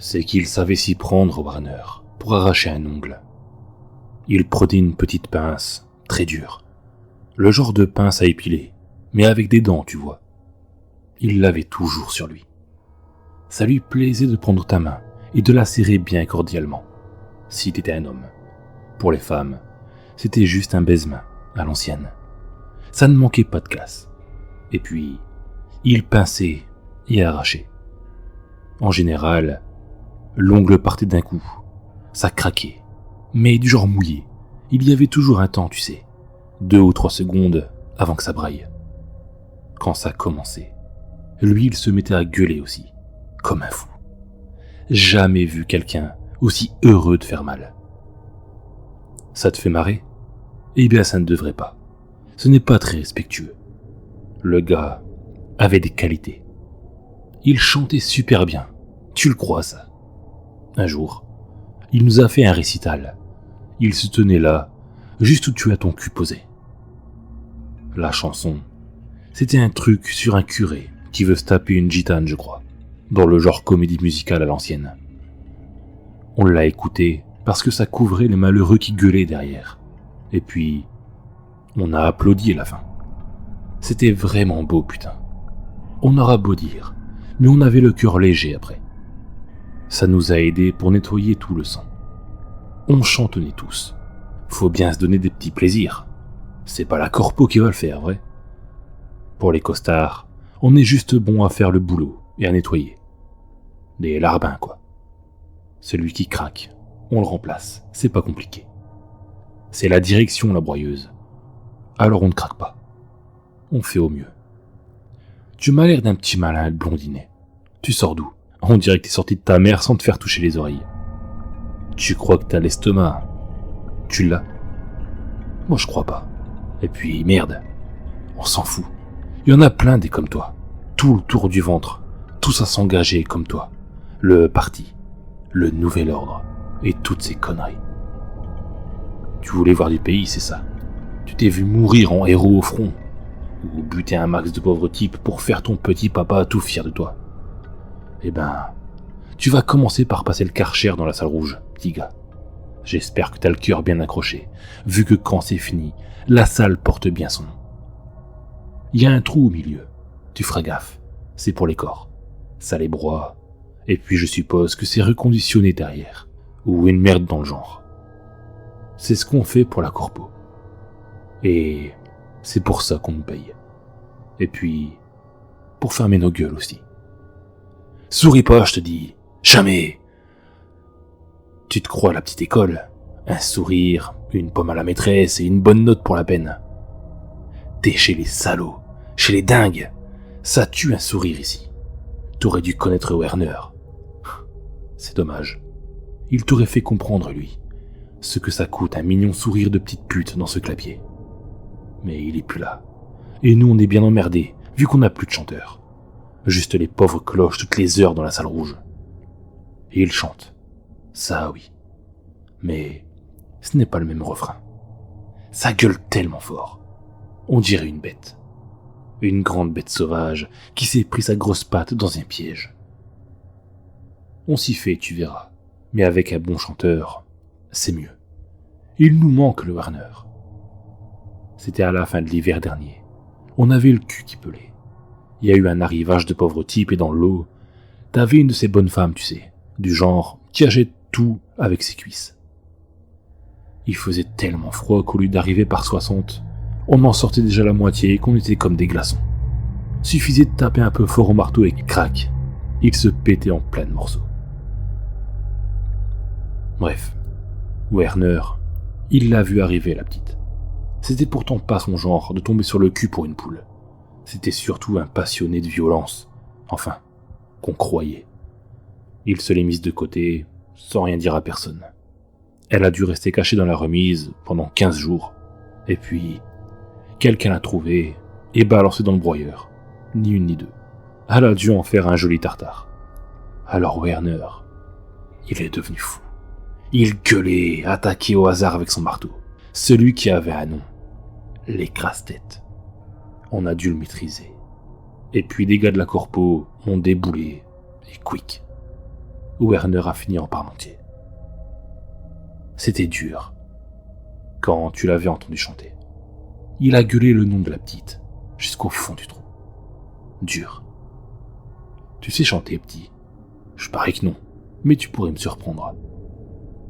c'est qu'il savait s'y prendre, Warner, pour arracher un ongle. Il prenait une petite pince, très dure. Le genre de pince à épiler, mais avec des dents, tu vois. Il l'avait toujours sur lui. Ça lui plaisait de prendre ta main et de la serrer bien cordialement, si t'étais un homme. Pour les femmes, c'était juste un baise-main, à l'ancienne. Ça ne manquait pas de classe. Et puis, il pinçait et arrachait. En général, l'ongle partait d'un coup. Ça craquait, mais du genre mouillé. Il y avait toujours un temps, tu sais, 2 ou 3 secondes avant que ça braille. Quand ça commençait, lui, il se mettait à gueuler aussi, comme un fou. Jamais vu quelqu'un aussi heureux de faire mal. Ça te fait marrer ? Eh bien, ça ne devrait pas. Ce n'est pas très respectueux. Le gars avait des qualités. Il chantait super bien. Tu le crois, ça ? Un jour, il nous a fait un récital. Il se tenait là, juste où tu as ton cul posé. La chanson, c'était un truc sur un curé qui veut se taper une gitane, je crois, dans le genre comédie musicale à l'ancienne. On l'a écouté parce que ça couvrait les malheureux qui gueulaient derrière. Et puis, on a applaudi à la fin. C'était vraiment beau, putain. On aura beau dire, mais on avait le cœur léger après. Ça nous a aidés pour nettoyer tout le sang. On chantonnait tous. Faut bien se donner des petits plaisirs. C'est pas la corpo qui va le faire, vrai ? Pour les costards, on est juste bon à faire le boulot et à nettoyer. Des larbins, quoi. Celui qui craque, on le remplace, c'est pas compliqué. C'est la direction, la broyeuse. Alors on ne craque pas. On fait au mieux. Tu m'as l'air d'un petit malin blondinet. Tu sors d'où ? On dirait que t'es sorti de ta mère sans te faire toucher les oreilles. Tu crois que t'as l'estomac ? Tu l'as ? Moi je crois pas. Et puis merde, on s'en fout. Il y en a plein des comme toi. Tout le tour du ventre. Tous à s'engager comme toi. Le parti. Le nouvel ordre. Et toutes ces conneries. Tu voulais voir du pays, c'est ça ? Tu t'es vu mourir en héros au front ? Ou buter un max de pauvres types pour faire ton petit papa tout fier de toi ? Eh ben, tu vas commencer par passer le Karcher dans la salle rouge, petit gars. J'espère que t'as le cœur bien accroché, vu que quand c'est fini, la salle porte bien son nom. Il y a un trou au milieu, tu feras gaffe, c'est pour les corps. Ça les broie, et puis je suppose que c'est reconditionné derrière, ou une merde dans le genre. C'est ce qu'on fait pour la corpo. Et c'est pour ça qu'on nous paye. Et puis, pour fermer nos gueules aussi. Souris pas, je te dis. Jamais. Tu te crois à la petite école ? Un sourire, une pomme à la maîtresse et une bonne note pour la peine. T'es chez les salauds, chez les dingues. Ça tue un sourire ici. T'aurais dû connaître Werner. C'est dommage. Il t'aurait fait comprendre, lui, ce que ça coûte un mignon sourire de petite pute dans ce clapier. Mais il est plus là. Et nous, on est bien emmerdés, vu qu'on n'a plus de chanteurs. Juste les pauvres cloches toutes les heures dans la salle rouge. Et il chante. Ça, oui. Mais ce n'est pas le même refrain. Ça gueule tellement fort. On dirait une bête. Une grande bête sauvage qui s'est pris sa grosse patte dans un piège. On s'y fait, tu verras. Mais avec un bon chanteur, c'est mieux. Il nous manque le Warner. C'était à la fin de l'hiver dernier. On avait le cul qui pelait. Il y a eu un arrivage de pauvres types et dans l'eau, t'avais une de ces bonnes femmes, tu sais, du genre qui achète tout avec ses cuisses. Il faisait tellement froid qu'au lieu d'arriver par 60, on en sortait déjà la moitié et qu'on était comme des glaçons. Suffisait de taper un peu fort au marteau et crac, il se pétait en plein de morceaux. Bref, Werner, il l'a vu arriver la petite. C'était pourtant pas son genre de tomber sur le cul pour une poule. C'était surtout un passionné de violence. Enfin, qu'on croyait. Il se l'est mise de côté, sans rien dire à personne. Elle a dû rester cachée dans la remise pendant 15 jours. Et puis, quelqu'un l'a trouvée et balancée dans le broyeur. Ni une ni deux. Elle a dû en faire un joli tartare. Alors Werner, il est devenu fou. Il gueulait, attaquait au hasard avec son marteau. Celui qui avait un nom. Les crasse-têtes. On a dû le maîtriser. Et puis des gars de la corpo ont déboulé, et quick. Werner a fini en parmentier. C'était dur. Quand tu l'avais entendu chanter, il a gueulé le nom de la petite, jusqu'au fond du trou. Dur. Tu sais chanter, petit? Je parie que non, mais tu pourrais me surprendre.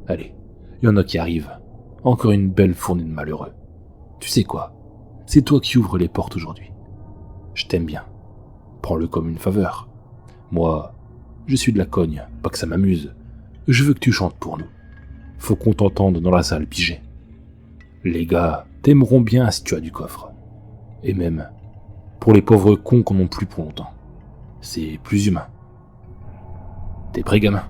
Allez, il y en a qui arrivent. Encore une belle fournée de malheureux. Tu sais quoi? C'est toi qui ouvres les portes aujourd'hui. Je t'aime bien. Prends-le comme une faveur. Moi, je suis de la cogne, pas que ça m'amuse. Je veux que tu chantes pour nous. Faut qu'on t'entende dans la salle pigée. Les gars t'aimeront bien si tu as du coffre. Et même, pour les pauvres cons qu'on n'en plus pour longtemps. C'est plus humain. T'es prêt, gamin?